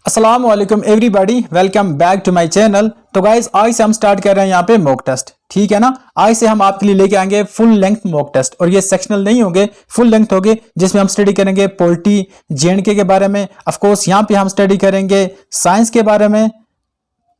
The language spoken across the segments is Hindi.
अस्सलाम वालेकुम everybody, welcome back to my channel. तो गाइस आज से हम स्टार्ट कर रहे हैं यहाँ पे मॉक टेस्ट, ठीक है ना। आज से हम आपके लिए लेके आएंगे फुल लेंथ मॉक टेस्ट और ये सेक्शनल नहीं होंगे, फुल लेंथ होंगे जिसमें हम स्टडी करेंगे पॉलिटी जेएंडके के बारे में। ऑफ कोर्स यहाँ पे हम स्टडी करेंगे साइंस के बारे में,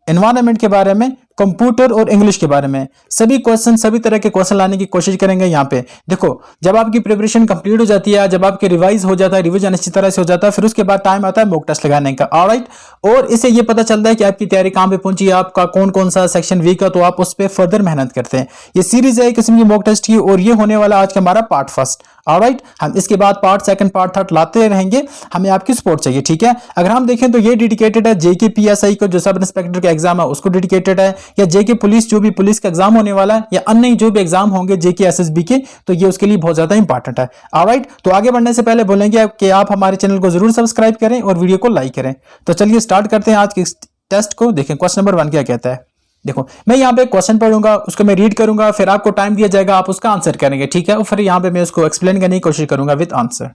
एनवायरनमेंट के बारे में, कंप्यूटर और इंग्लिश के बारे में। सभी क्वेश्चन, सभी तरह के क्वेश्चन लाने की कोशिश करेंगे यहाँ पे। देखो, जब आपकी प्रिपरेशन कंप्लीट हो जाती है, जब आपके रिवाइज हो जाता है, रिवीजन अच्छी तरह से हो जाता है, फिर उसके बाद टाइम आता है मॉक टेस्ट लगाने का। ऑलराइट, और इससे ये पता चलता है कि आपकी तैयारी कहाँ पे पहुंची है, आपका कौन कौन सा सेक्शन वीक है, तो आप उस पर फर्दर मेहनत करते हैं। ये सीरीज है एक किस्म की मॉक टेस्ट की और ये होने वाला आज का हमारा पार्ट फर्स्ट। ऑलराइट, हम इसके बाद पार्ट सेकंड, पार्ट थर्ड लाते रहेंगे। हमें आपकी सपोर्ट चाहिए, ठीक है। अगर हम देखें तो ये डेडिकेटेड है जेके पीएसआई को, जो सब इंस्पेक्टर का एग्जाम है उसको डेडिकेटेड है, या जेके पुलिस, जो भी पुलिस का एग्जाम होने वाला है, या अन्य जो भी एग्जाम होंगे जेके एसएसबी के, तो ये उसके लिए बहुत ज्यादा इंपॉर्टेंट है। ऑलराइट, तो आगे बढ़ने से पहले बोलेंगे कि आप हमारे चैनल को जरूर सब्सक्राइब करें और वीडियो को लाइक करें। तो चलिए स्टार्ट करते हैं आज के टेस्ट को। देखें क्वेश्चन नंबर 1 क्या कहता है। देखो, मैं यहाँ पे क्वेश्चन पढ़ूंगा, उसको मैं रीड करूंगा, फिर आपको टाइम दिया जाएगा, आप उसका आंसर करेंगे, ठीक है। और फिर यहाँ पे मैं उसको एक्सप्लेन करने की कोशिश करूंगा with answer.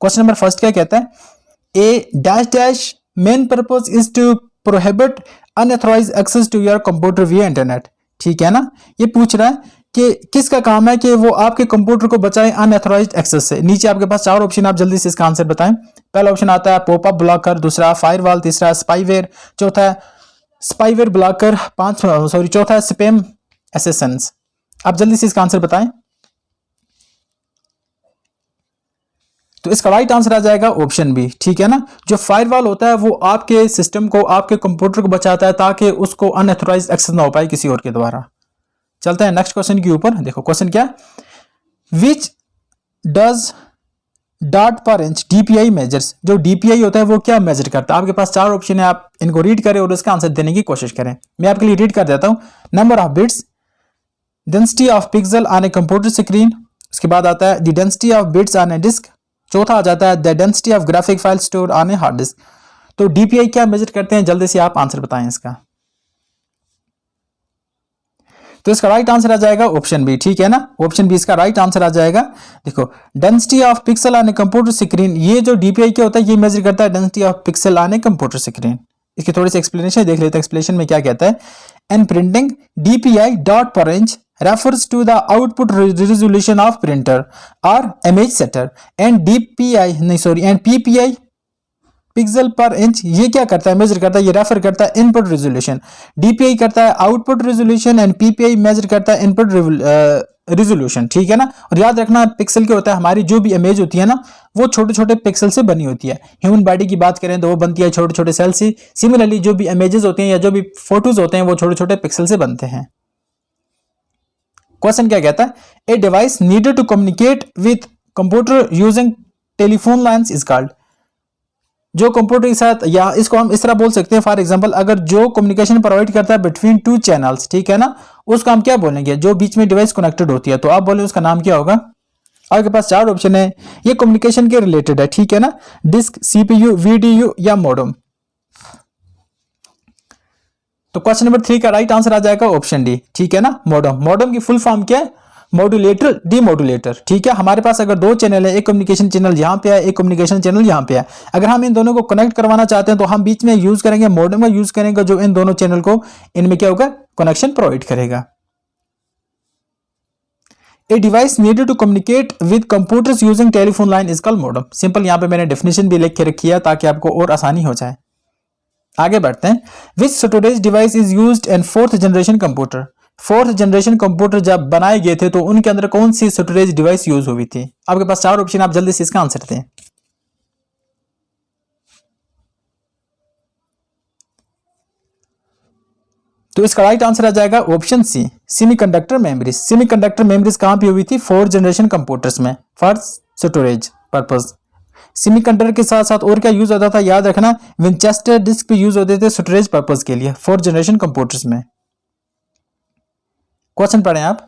Question number first क्या कहता है, A dash dash main purpose is to prohibit unauthorised access to your computer via internet, ठीक है ना। ये पूछ रहा है कि किसका काम है कि वो आपके कंप्यूटर को बचाए अनऑथराइज्ड एक्सेस से। नीचे आपके पास 4 ऑप्शन, आप जल्दी से इसका आंसर बताएं। पहला ऑप्शन आता है पॉपअप ब्लॉकर, दूसरा फायरवॉल, तीसरा स्पाईवेयर, चौथा है स्पाईवेयर ब्लॉकर, चौथा है स्पैम असेसेंस। आप जल्दी से इसका आंसर बताएं। तो इसका राइट आंसर आ जाएगा ऑप्शन बी, ठीक है ना। जो फायरवॉल होता है वो आपके सिस्टम को, आपके कंप्यूटर को बचाता है ताकि उसको अनऑथराइज्ड एक्सेस ना हो पाए किसी और के द्वारा। चलते हैं नेक्स्ट क्वेश्चन के ऊपर। देखो क्वेश्चन क्या, विच डज डॉट पर इंच डीपीआई मेजर्स। जो डीपीआई होता है वो क्या मेजर करता है। आपके पास 4 ऑप्शन है, आप इनको रीड करें और उसका आंसर देने की कोशिश करें। मैं आपके लिए रीड कर देता हूं। Number of bits, density of pixel on a computer screen, उसके बाद आता है the density of bits on a disk, चौथा आ जाता है the density of graphic file store on a hard disk. तो डीपीआई क्या मेजर करते हैं, जल्दी से आप आंसर बताएं इसका। तो इसका राइट आंसर आ जाएगा ऑप्शन बी, ठीक है ना। ऑप्शन बी इसका राइट आंसर आ जाएगा। देखो, density of pixel on a computer screen, ये जो डीपीआई क्या होता है, ये मेजर करता है density of pixel on a computer screen. इसकी थोड़ी सी एक्सप्लेनेशन देख लेते हैं। एक्सप्लेनेशन में क्या कहता है, एन प्रिंटिंग डीपीआई डॉट पर inch refers to the output resolution of printer or image setter and PPI pixel पर इंच, ये क्या करता है, मेजर करता है, ये रेफर करता है इनपुट रेजोल्यूशन। डीपीआई करता है output resolution and PPI measure करता है इनपुट रेजोल्यूशन, ठीक है ना। और याद रखना, पिक्सल क्या होता है, हमारी जो भी इमेज होती है ना वो छोटे छोटे पिक्सल से बनी होती है। ह्यूमन बॉडी की बात करें तो वो बनती है छोटे छोटे सेल से। सिमिलरली जो भी इमेजेस होते हैं या जो भी फोटोज होते हैं वो छोटे छोटे पिक्सल से बनते हैं। क्वेश्चन क्या कहता है, a device needed to communicate with computer using telephone lines is called. जो कंप्यूटर के साथ, या इसको हम इस तरह बोल सकते हैं, फॉर एग्जांपल अगर जो कम्युनिकेशन प्रोवाइड करता है बिटवीन 2 चैनल्स, ठीक है ना, उसको हम क्या बोलेंगे, जो बीच में डिवाइस कनेक्टेड होती है, तो आप बोले उसका नाम क्या होगा। आपके पास 4 ऑप्शन है, ये कम्युनिकेशन के रिलेटेड है, ठीक है ना। डिस्क, सीपीयू, वीडीयू या मॉडेम। तो क्वेश्चन नंबर 3 का राइट आंसर आ जाएगा ऑप्शन डी, ठीक है ना, मॉडेम। मॉडेम की फुल फॉर्म क्या है, मॉड्यूलेटर डीमॉड्यूलेटर, ठीक है। हमारे पास अगर 2 चैनल है, एक कम्युनिकेशन चैनल यहाँ पे है, एक कम्युनिकेशन चैनल यहाँ पे है। अगर हम इन दोनों को कनेक्ट करवाना चाहते हैं तो हम बीच में यूज करेंगे मॉडेम का यूज करेंगे, जो इन दोनों चैनल को, इनमें क्या होगा, कनेक्शन प्रोवाइड करेगा। A device needed to communicate with computers using telephone line is called modem. Simple, यहाँ पे मैंने डेफिनेशन भी लिख के रखी है ताकि आपको और आसानी हो जाए। आगे बढ़ते हैं। Which storage device is used in 4th generation computer. 4th generation computer जब बनाए गए थे तो उनके अंदर कौन सी स्टोरेज डिवाइस यूज हुई थी। आपके पास 4 ऑप्शन, आप जल्दी से इसका आंसर दें। तो इसका राइट आंसर आ जाएगा option C, semiconductor memories. Semiconductor memories कहां पे हुई थी, 4th जनरेशन कंप्यूटर्स में, फॉर स्टोरेज पर्पस। सेमीकंडक्टर के साथ साथ और क्या यूज होता था, याद रखना, विंचेस्टर डिस्क भी यूज होते थे स्टोरेज पर्पस के लिए 4th जनरेशन कंप्यूटर्स में। क्वेश्चन पढ़ें आप।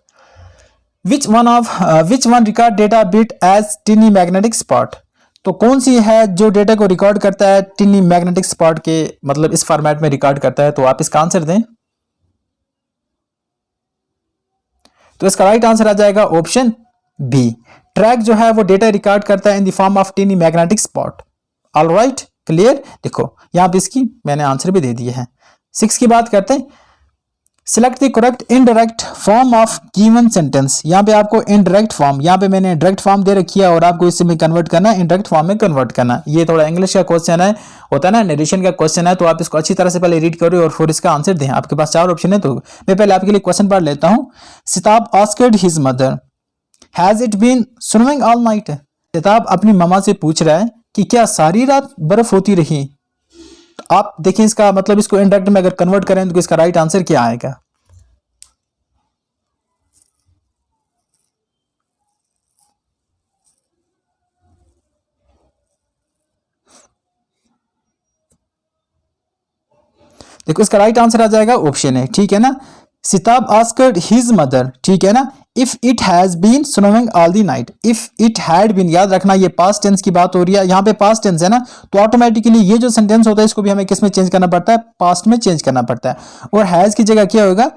Which one record data bit as tiny magnetic spot. तो कौन सी है जो डेटा को रिकॉर्ड करता है टिनी मैग्नेटिक स्पॉट के, मतलब इस फॉर्मेट में रिकॉर्ड करता है। तो आप इसका आंसर दें। तो इसका राइट आंसर आ जाएगा ऑप्शन बी, ट्रैक जो है वो डेटा रिकॉर्ड करता है in the form of टिनी magnetic spot. Alright, clear. देखो यहाँ पे इसकी मैंने आंसर भी दे दिए हैं। 6 की बात करते हैं, select the correct indirect form of given sentence. यहाँ पे आपको इनडायरेक्ट फॉर्म, यहाँ पे मैंने डायरेक्ट फॉर्म दे रखी है और आपको इसे में कन्वर्ट करना है, इनडायरेक्ट फॉर्म में कन्वर्ट करना। ये थोड़ा इंग्लिश का क्वेश्चन है, होता है ना नरेशन का क्वेश्चन है, तो आप इसको अच्छी तरह से पहले रीड करो और फिर इसका आंसर दें। आपके पास 4 ऑप्शन है, तो मैं पहले आपके लिए क्वेश्चन पढ़ लेता हूँ। Sitab asked his mother has it been snowing all night. Sitab अपनी मम्मा से पूछ रहा है कि क्या सारी रात बर्फ होती रही। तो आप देखें इसका मतलब, इसको इनडायरेक्ट में अगर कन्वर्ट करें तो इसका राइट आंसर क्या आएगा। देखो इसका राइट आंसर आ जाएगा ऑप्शन है, ठीक है ना। सिताब आस्क्ड हिज मदर, ठीक है ना, if it has been snowing all the night. If it had been, याद रखना ये पास्ट टेंस की बात हो रही है, यहाँ पे पास्ट टेंस है ना, तो ऑटोमेटिकली ये जो सेंटेंस होता है इसको भी हमें किस में चेंज करना पड़ता है, पास्ट में चेंज करना पड़ता है। और हैज की जगह क्या होगा,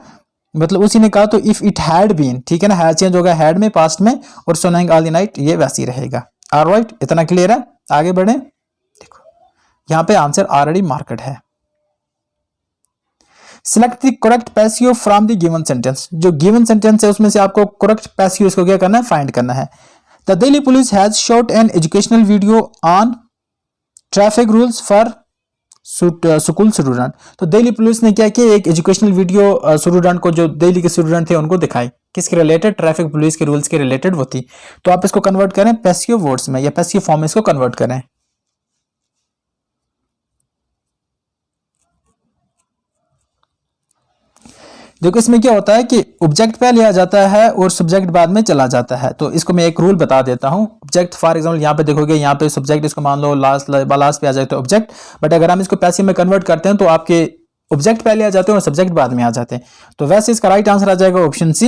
मतलब उसी ने कहा तो इफ इट हैड बीन, ठीक है ना, हैज चेंज होगा हैड में पास्ट में, और स्नोइंग ऑल द नाइट ये वैसे ही रहेगा। ऑलराइट, इतना क्लियर है, आगे बढ़े। देखो यहाँ पे आंसर ऑलरेडी मार्केड है। Select the correct passive from the given sentence. जो गिवन सेंटेंस है उसमें से आपको करेक्ट पैसिव इसको क्या करना है, फाइंड करना है। The Delhi police has shot N educational video on traffic rules for school student. तो दिल्ली पुलिस ने क्या किया, एक एजुकेशनल वीडियो स्टूडेंट को, जो दिल्ली के स्टूडेंट थे उनको दिखाई, किसके रिलेटेड, ट्रैफिक पुलिस के रूल्स के रिलेटेड वो थी। तो आप इसको कन्वर्ट करें पैसिव वर्ड्स में या पैसिव फॉर्म में इसको कन्वर्ट करें। देखो इसमें क्या होता है कि ऑब्जेक्ट पहले आ जाता है और सब्जेक्ट बाद में चला जाता है। तो इसको मैं एक रूल बता देता हूं। ऑब्जेक्ट फॉर एग्जांपल यहाँ पे देखोगे, यहाँ पे सब्जेक्ट इसको मान लो लास्ट पे आ जाए तो ऑब्जेक्ट, बट अगर हम इसको पैसिव में कन्वर्ट करते हैं तो आपके ऑब्जेक्ट पहले आ जाते हैं और सब्जेक्ट बाद में आ जाते हैं। तो वैसे इसका राइट आंसर आ जाएगा option C,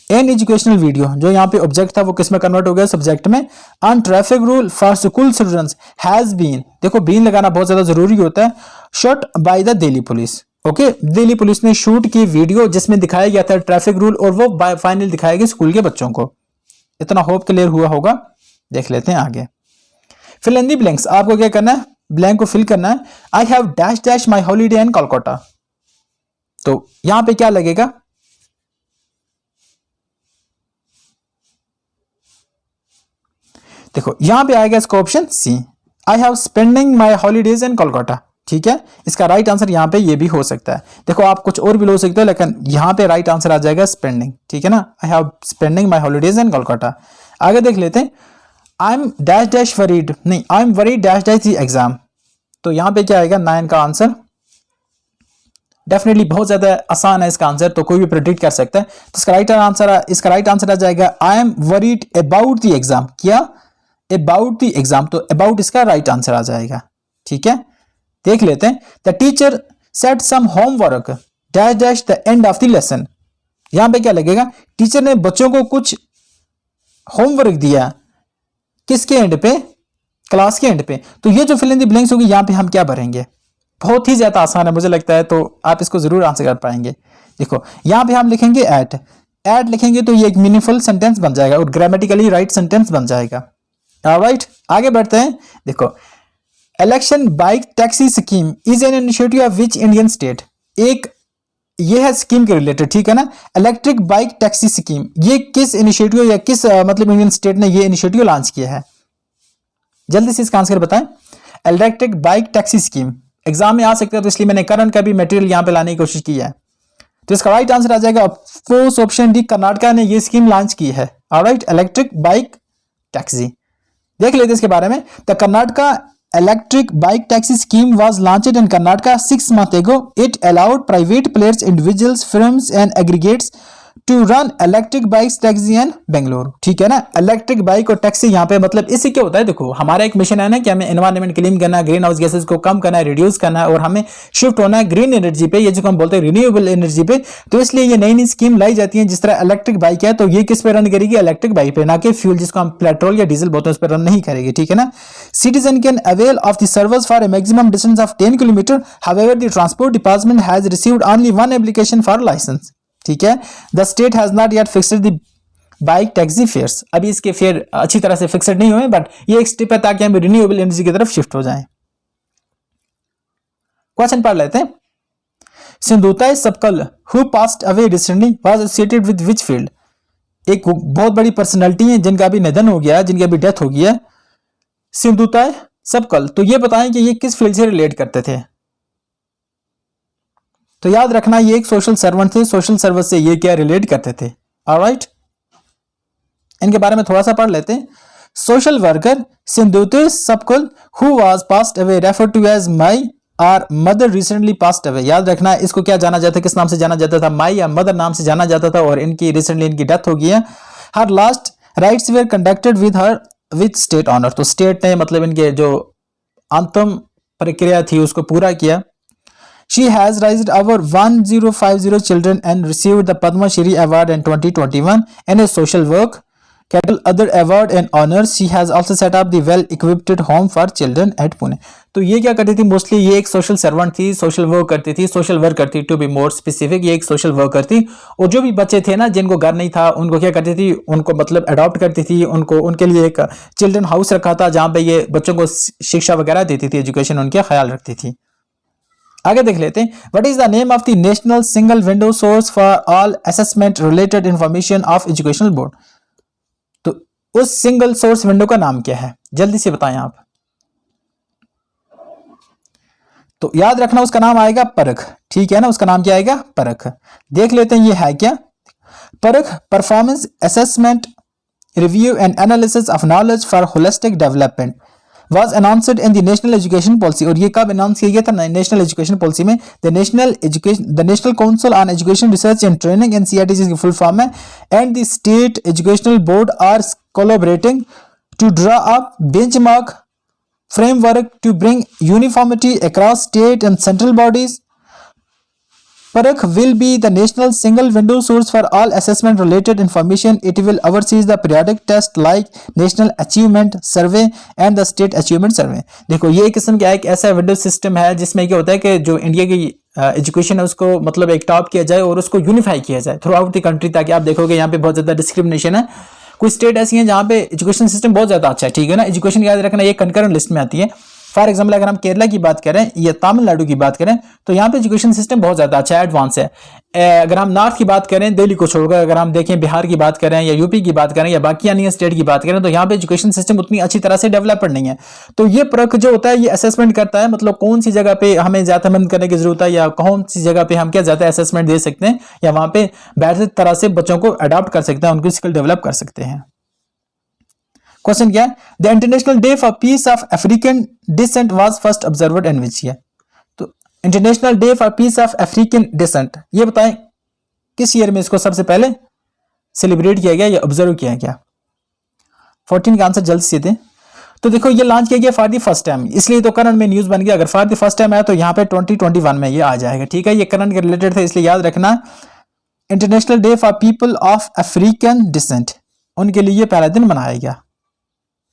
an educational video. जो यहाँ पे ऑब्जेक्ट था वो किस में कन्वर्ट हो गया, सब्जेक्ट में। On traffic rule for school students has been, देखो बीन लगाना बहुत ज्यादा जरूरी होता है, shot by the Delhi police. Okay, Delhi police ने शूट की वीडियो जिसमें दिखाया गया था ट्रैफिक रूल, और वो बाय फाइनल दिखाया गया स्कूल के बच्चों को। इतना होप क्लियर हुआ होगा। देख लेते हैं आगे। फिल इन द ब्लैंक्स, आपको क्या करना है, ब्लैंक को फिल करना है। I have dash dash my holiday in Kolkata. तो यहां पे क्या लगेगा, देखो यहां पे आएगा इसका option C, I have spending my holidays in Kolkata. ठीक है, इसका राइट आंसर यहाँ पे ये भी हो सकता है। देखो आप कुछ और भी लो सकते हो, लेकिन यहाँ पे राइट आंसर आ जाएगा स्पेंडिंग। ठीक है ना, I have spending my holidays in Kolkata. आगे देख लेते हैं, I am dash dash worried, नहीं I am worried dash dash the exam. तो यहाँ पे क्या आएगा 9 का आंसर। डेफिनेटली बहुत ज्यादा आसान है इसका आंसर, तो कोई भी प्रेडिक्ट कर सकता है। तो इसका राइट आंसर आ जाएगा I am worried about the exam. क्या, अबाउट द एग्जाम, तो अबाउट इसका राइट आंसर आ जाएगा। ठीक है, देख लेते हैं। The teacher set some homework dash dash the end of the lesson. यहां पे क्या लगेगा, टीचर ने बच्चों को कुछ होमवर्क दिया, किसके एंड पे, क्लास के एंड पे। तो ये जो फिल इन द ब्लैंक्स होगी यहां पे हम क्या भरेंगे, बहुत ही ज्यादा आसान है मुझे लगता है, तो आप इसको जरूर आंसर कर पाएंगे। देखो यहां पे हम लिखेंगे एट लिखेंगे तो ये एक मीनिंगफुल सेंटेंस बन जाएगा और ग्रामेटिकली राइट सेंटेंस बन जाएगा। ऑलराइट, आगे बढ़ते हैं। देखो, election bike taxi scheme is an initiative of which Indian state. एक ये है स्कीम के रिलेटेड, ठीक है ना, इलेक्ट्रिक बाइक टैक्सी स्कीम, ये किस इनिशिएटिव या किस मतलब इंडियन स्टेट ने ये इनिशिएटिव लॉन्च किया है, जल्दी से इसका आंसर बताएं। Electric bike taxi scheme exam में आ सकता है, तो इसलिए मैंने करंट का भी मटेरियल यहां पे लाने की कोशिश की है। तो इसका राइट आंसर आ जाएगा फोर्स ऑप्शन डी, कर्नाटका ने ये स्कीम लॉन्च की है। ऑलराइट, इलेक्ट्रिक बाइक टैक्सी देख लेते हैं इसके बारे में। The Karnataka electric bike taxi scheme was launched in Karnataka 6 months ago. It allowed private players, individuals, firms and aggregates to run electric bikes taxi in Bangalore। ठीक है ना, इलेक्ट्रिक बाइक और टैक्सी यहाँ पे मतलब इससे क्या होता है, देखो हमारा एक मिशन है ना कि हमें एनवायरनमेंट क्लीन करना है, ग्रीन हाउस गैसेस को कम करना है, रिड्यूस करना है, और हमें शिफ्ट होना है ग्रीन एनर्जी पे, ये जो हम बोलते हैं रिन्यूएबल एनर्जी पे। तो इसलिए ये नई नई स्कीम लाई जाती है। जिस तरह इलेक्ट्रिक बाइक है तो ये किस पे रन करेगी, इलेक्ट्रिक बाइक पे, ना कि फ्यूल जिसको हम पेट्रोल या डीजल बोलते हैं उस पर रन नहीं करेगी। ठीक है ना, citizen can avail of the service for a maximum distance of 10 kilometre. However the transport department has received only 1 application for licence. ठीक है, the state has not yet fixed the bike taxi fares. अभी इसके फेयर अच्छी तरह से फिक्स्ड नहीं हुए, बट ये एक स्टेप है ताकि हम रिन्यूएबल एनर्जी की तरफ शिफ्ट हो जाएं। क्वेश्चन पढ़ लेते हैं। Sindhutai Sapkal who passed away recently was associated with which field. एक बहुत बड़ी पर्सनैलिटी है जिनका अभी निधन हो गया है, जिनकी अभी डेथ हो गई है, सिंधुताई सपकाल। तो ये बताएं कि ये किस फील्ड से रिलेट करते थे। तो याद रखना ये एक सोशल सर्वेंट थे, सोशल सर्विस से ये क्या रिलेट करते थे। ऑलराइट, इनके बारे में थोड़ा सा पढ़ लेते हैं। Social worker Sindhutai Sapkal who was passed away refer to as Mai or mother recently passed away. याद रखना इसको क्या जाना जाता है, किस नाम से जाना जाता था, माई या मदर नाम से जाना जाता था, और इनकी रिसेंटली इनकी डेथ हो गई है। Her last rites were conducted with her with state honour. तो स्टेट ने मतलब इनके जो अंतिम प्रक्रिया थी उसको पूरा किया। She has raised over 1050 children and received the Padma Shri Award in 2021 and a social work cattle other award and honors. She has also set up the well-equipped home for children at Pune. तो ये क्या करती थी, मोस्टली ये एक सोशल सर्वेंट थी, सोशल वर्क करती थी, सोशल वर्क करती टू बी मोर स्पेसिफिक, ये एक सोशल वर्कर थी। और जो भी बच्चे थे ना जिनको घर नहीं था उनको क्या करती थी, उनको मतलब अडॉप्ट करती थी, उनको उनके लिए एक चिल्ड्रन हाउस रखा था जहाँ पे ये बच्चों को शिक्षा वगैरह देती थी, एजुकेशन उनका ख्याल रखती थी। आगे देख लेते हैं। What is the name of the national single window source for all assessment related information of educational board. तो उस सिंगल सोर्स विंडो का नाम क्या है, जल्दी से बताएं आप। तो याद रखना उसका नाम आएगा परख, ठीक है ना, उसका नाम क्या आएगा, परख। देख लेते हैं ये है क्या। परख performance assessment review and analysis of knowledge for holistic development was announced in the national education policy। और ये कब अनाउंस किया गया था, नेशनल एजुकेशन पॉलिसी में। The national council on education research and training NCERT की फुल फॉर्म है, and the state educational board are collaborating to draw up benchmark framework to bring uniformity across state and central bodies. Parakh will be the national single window source for all assessment related information. It will oversee the periodic test like National Achievement Survey and the State Achievement Survey. देखो ये किस्म का एक ऐसा विंडो सिस्टम है जिसमें क्या होता है कि जो इंडिया की एजुकेशन है उसको मतलब एक टॉप किया जाए और उसको यूनिफाई किया जाए थ्रू आउट द कंट्री, ताकि आप देखोगे यहाँ पे बहुत ज्यादा डिस्क्रिमिनेशन है। कुछ स्टेट ऐसी हैं जहाँ पे एजुकेशन सिस्टम बहुत ज्यादा अच्छा है, ठीक है ना। एजुकेशन याद रखना ये कंकरेंट लिस्ट में आती है। फॉर एग्जाम्पल अगर हम केरला की बात करें या तमिलनाडु की बात करें तो यहाँ पे एजुकेशन सिस्टम बहुत ज्यादा अच्छा है, एडवांस है। अगर हम नॉर्थ की बात करें, दिल्ली को छोड़कर अगर हम देखें बिहार की बात करें या यूपी की बात करें या बाकी अन्य स्टेट की बात करें तो यहाँ पे एजुकेशन सिस्टम उतनी अच्छी तरह से डेवलप्ड नहीं है। तो ये परख जो होता है ये असेसमेंट करता है, मतलब कौन सी जगह पे हमें ज्यादा मेहनत करने की जरूरत है या कौन सी जगह पे हम क्या ज्यादा असेसमेंट दे सकते हैं या वहां पे बेहतर तरह से बच्चों को अडॉप्ट कर सकते हैं, उनकी स्किल डेवलप कर सकते हैं। क्वेश्चन क्या है, the international day for peace of African descent was first observed in which year. तो international day for peace of African descent ये बताएं किस ईयर में इसको सबसे पहले सेलिब्रेट किया गया या ऑब्जर्व किया गया। 14 का आंसर जल्द से दें। तो देखो ये लॉन्च किया गया फॉर द फर्स्ट टाइम, इसलिए तो करंट में न्यूज बन गया। अगर फॉर द फर्स्ट टाइम आया तो यहाँ पे 2021 में ये आ जाएगा, ठीक है। ये करंट के रिलेटेड थे इसलिए याद रखना international day for people of African descent, उनके लिए ये पहला दिन मनाया गया।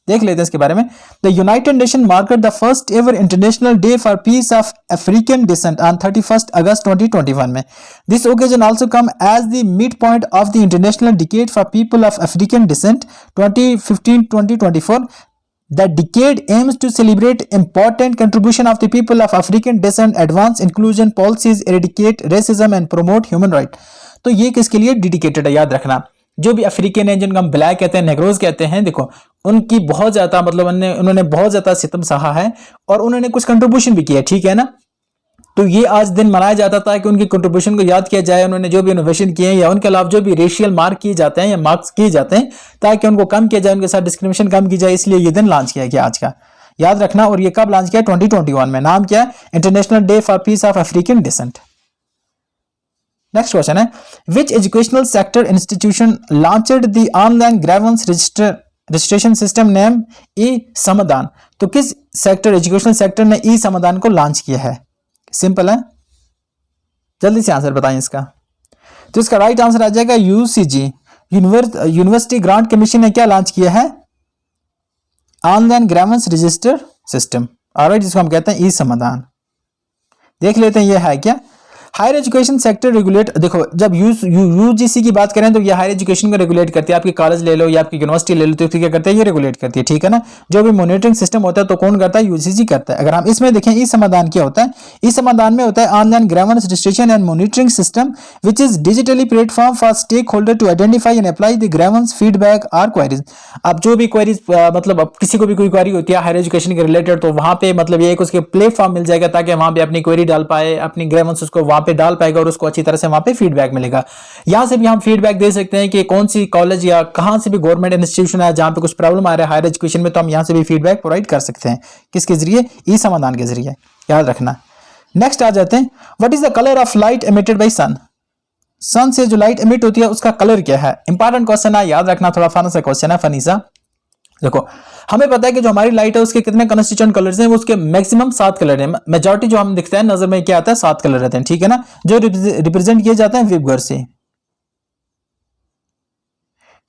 देख लेते हैं इसके बारे में। The United Nation marked the first ever international day for peace of African descent on 31 August 2021 में। This occasion also come as the mid point of the international decade for people of African descent 2015-2024। The decade aims to celebrate important contribution of the people of African descent, advance inclusion policies, eradicate racism and promote human right। तो ये किसके लिए डेडिकेटेड है, याद रखना जो भी अफ्रीकन है जिनको हम ब्लैक कहते हैं, नेग्रोज कहते हैं, देखो उनकी बहुत ज्यादा मतलब उन्होंने बहुत ज्यादा सितम सहा है और उन्होंने कुछ कंट्रीब्यूशन भी किया, ठीक है ना। तो ये आज दिन मनाया जाता था कि उनकी कंट्रीब्यूशन को याद किया जाए, उन्होंने जो भी इनोवेशन किए हैं या उनके अलावा जो भी रेशियल मार्क किए जाते हैं या मार्क्स किए जाते हैं ताकि उनको कम किया जाए, उनके साथ डिस्क्रिमिनेशन कम की जाए, इसलिए ये दिन लॉन्च किया गया आज का, याद रखना। और ये कब लॉन्च किया, 2021 में। नाम क्या है, international day for peace of African descent. Next question है, which educational sector institution launched the online grievance registration system name e Samadhan. तो किस सेक्टर, एजुकेशनल सेक्टर ने ई समाधान को लॉन्च किया है। सिंपल है, जल्दी से आंसर बताएं इसका। तो इसका राइट आंसर आ जाएगा यूसीजी, यूनिवर्सिटी ग्रांट कमीशन ने क्या लॉन्च किया है, online grievance register system, alright, जिसको हम कहते हैं ई समाधान। देख लेते हैं ये है क्या। हायर एजुकेशन सेक्टर रेगुलेट, देखो जब यूजीसी की बात करें तो ये हायर एजुकेशन को रेगुलेट करती है। आपकी कॉलेज ले लो या आपकी यूनिवर्सिटी ले लो तो क्या करते हैं, ये रेगुलेट करती है, ठीक है ना। जो भी मॉनिटरिंग सिस्टम होता है तो कौन करता है, यूजीसी करता है। अगर हम इसमें देखें इस समाधान क्या होता है, इस समाधान में होता है online grievance registration and monitoring system which is digitally platform for stake holder to identify and apply the grievance feedback or queries. अब जो भी क्वेरीज मतलब अब किसी को भी कोई क्वेरी होती है हायर एजुकेशन के रिलेटेड तो वहां पे मतलब ये एक उसके प्लेटफॉर्म मिल जाएगा ताकि वहां पे अपनी क्वेरी डाल पाए, अपनी ग्रेवेंस उसको वहां पे डाल पाएगा और उसको अच्छी तरह से वहां पे फीडबैक मिलेगा। यहां से भी हम फीडबैक दे सकते हैं कि कौन सी कॉलेज या कहां से भी गवर्नमेंट इंस्टीट्यूशन है जहां पे कुछ प्रॉब्लम आ रहा है हायर एजुकेशन में, तो हम यहां से भी फीडबैक प्रोवाइड कर सकते हैं। किसके जरिए, ई समाधान के जरिए, याद रखना। नेक्स्ट आ जाते हैं, what is the colour of light emitted by sun. Sun से जो लाइट एमिट होती है उसका कलर क्या है। इंपॉर्टेंट क्वेश्चन है, याद रखना, थोड़ा फन सा क्वेश्चन है, फनी सा। देखो हमें पता है कि जो हमारी लाइट है उसके कितने कंस्टिट्यूएंट कलर्स हैं, वो उसके मैक्सिमम 7 कलर हैं। मेजॉरिटी जो हम दिखते हैं नजर में क्या आता है, 7 कलर रहते हैं, ठीक है ना, जो रिप्रेजेंट किए जाते हैं विबगर से।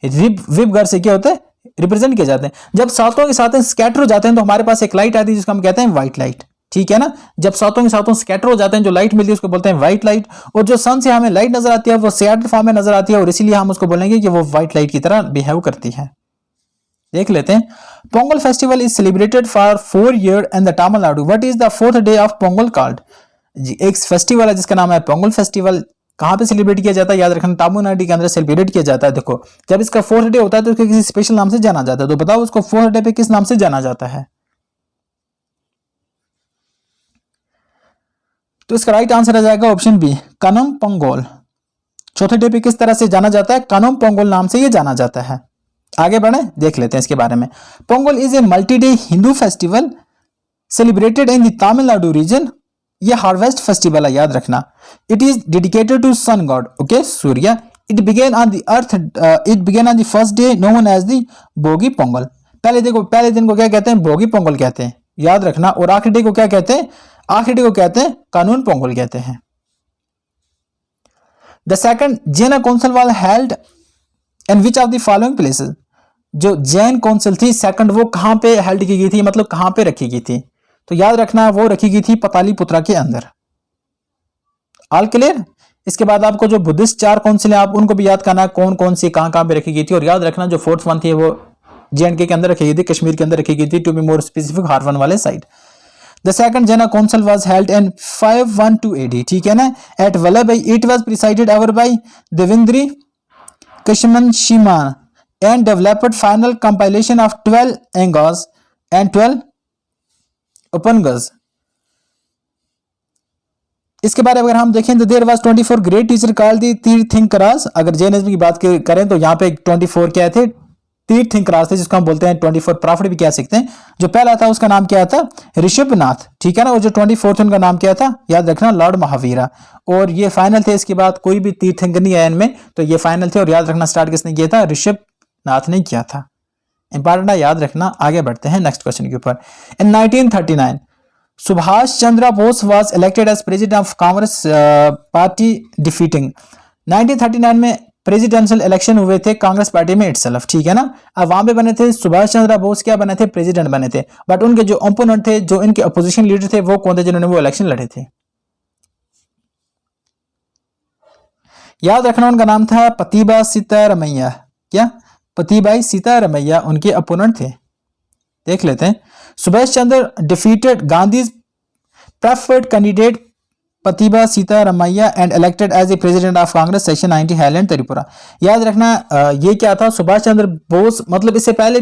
विबगर से क्या होता है, रिप्रेजेंट किए जाते हैं। जब सातों के साथ स्कैटर हो जाते हैं तो हमारे पास एक लाइट आती है जिसको हम कहते हैं व्हाइट लाइट, ठीक है ना। जब सातों के सातों स्कैटर हो जाते हैं जो लाइट मिलती है उसको बोलते हैं व्हाइट लाइट। और जो सन से हमें लाइट नजर आती है वो स्कैटर फॉर्म में नजर आती है और इसीलिए हम उसको बोलेंगे कि वो व्हाइट लाइट की तरह बिहेव करती है। देख लेते हैं, Pongal festival is celebrated for 4 year in the Tamil Nadu, what is the 4th day of Pongal called. एक फेस्टिवल है जिसका नाम है पोंगल फेस्टिवल, कहां पे सेलिब्रेट किया जाता है, याद रखना तमिलनाडु के अंदर सेलिब्रेट किया जाता है। देखो जब इसका 4th डे होता है तो इसको किसी स्पेशल नाम से जाना जाता है, तो बताओ उसको 4th डे पे किस नाम से जाना जाता है। तो इसका राइट आंसर आ जाएगा ऑप्शन बी, कनम पोंगल। चौथे डे पे किस तरह से जाना जाता है, कनम पोंगल नाम से ये जाना जाता है। आगे बढ़े, देख लेते हैं इसके बारे में। Pongal is a multi day Hindu festival celebrated in the Tamil Nadu region. ये हार्वेस्ट फेस्टिवल है, याद रखना। It is dedicated to sun god, okay, Surya. It begin on the earth, it begin on the first day known as the Bhogi Pongal. पहले दिन को क्या कहते हैं, भोगी पोंगल कहते हैं, याद रखना। और आखिरी डे को क्या कहते हैं, आखिरी डे को कहते हैं कानून पोंगल कहते हैं। The second Jain council was held in which of the following places. जो जैन काउंसिल थी सेकंड, वो कहां पे हेल्ड की गई थी, मतलब कहां पे रखी गई थी, तो याद रखना वो रखी गई थी पतालीपुत्रा के अंदर। All clear. इसके बाद आपको जो बुद्धिस्ट 4 काउंसिल है आप उनको भी याद करना, कौन कौन सी कहां पे रखी गई थी। और याद रखना जो 4th वन थी वो JNK के अंदर रखी गई थी, कश्मीर के अंदर रखी गई थी, to be more specific Harwan वाले side. The second Jain council was held in 512 AD, ठीक है ना, at Vallabhi. It was presided over by Devardhi Kshamashramana and developed final compilation of 12 angas and 12 upangas। इसके बारे में अगर हम देखें तो there was 24 great teacher called the Tirthankaras. अगर जैनिज्म की बात करें तो यहाँ पे 24 क्या थे, तीर्थंकरास थे, जिसको हम बोलते हैं 24 प्रॉफिट भी कह सकते हैं। जो पहला था उसका नाम क्या था, ऋषभनाथ, ठीक है ना। और जो 24th उनका नाम क्या था, याद रखना, लॉर्ड महावीरा। और ये फाइनल थे, इसके बाद कोई भी तीर्थंकर नहीं आया इनमें, तो ये फाइनल थे। और याद रखना स्टार्ट किसने किया था, ऋषभनाथ ने किया था। इंपॉर्टेंट है, याद रखना। आगे बढ़ते हैं नेक्स्ट क्वेश्चन के ऊपर। In 1939 Subhash Chandra Bose was elected as president of Congress party defeating. 1939 में प्रेसिडेंशियल इलेक्शन हुए थे कांग्रेस पार्टी में इटसेल्फ, ठीक है ना। अब वहां पे बने थे सुभाष चंद्र बोस, क्या बने थे, प्रेसिडेंट बने थे। बट उनके जो ओपोनेंट थे, जो इनके अपोजिशन लीडर थे, वो कौन थे जिन्होंने वो इलेक्शन लड़े थे, याद रखना। उनका नाम था प्रतिभा सीतारमैया। क्या, प्रतिभा सीतारमैया उनके अपोनेंट थे। देख लेते हैं। Subhash Chandra defeated Gandhi preferred candidate Pratibha Sitaramayya and elected as a president of Congress session 90 highland Tripura. याद रखना ये क्या था, सुभाष चंद्र बोस मतलब इससे पहले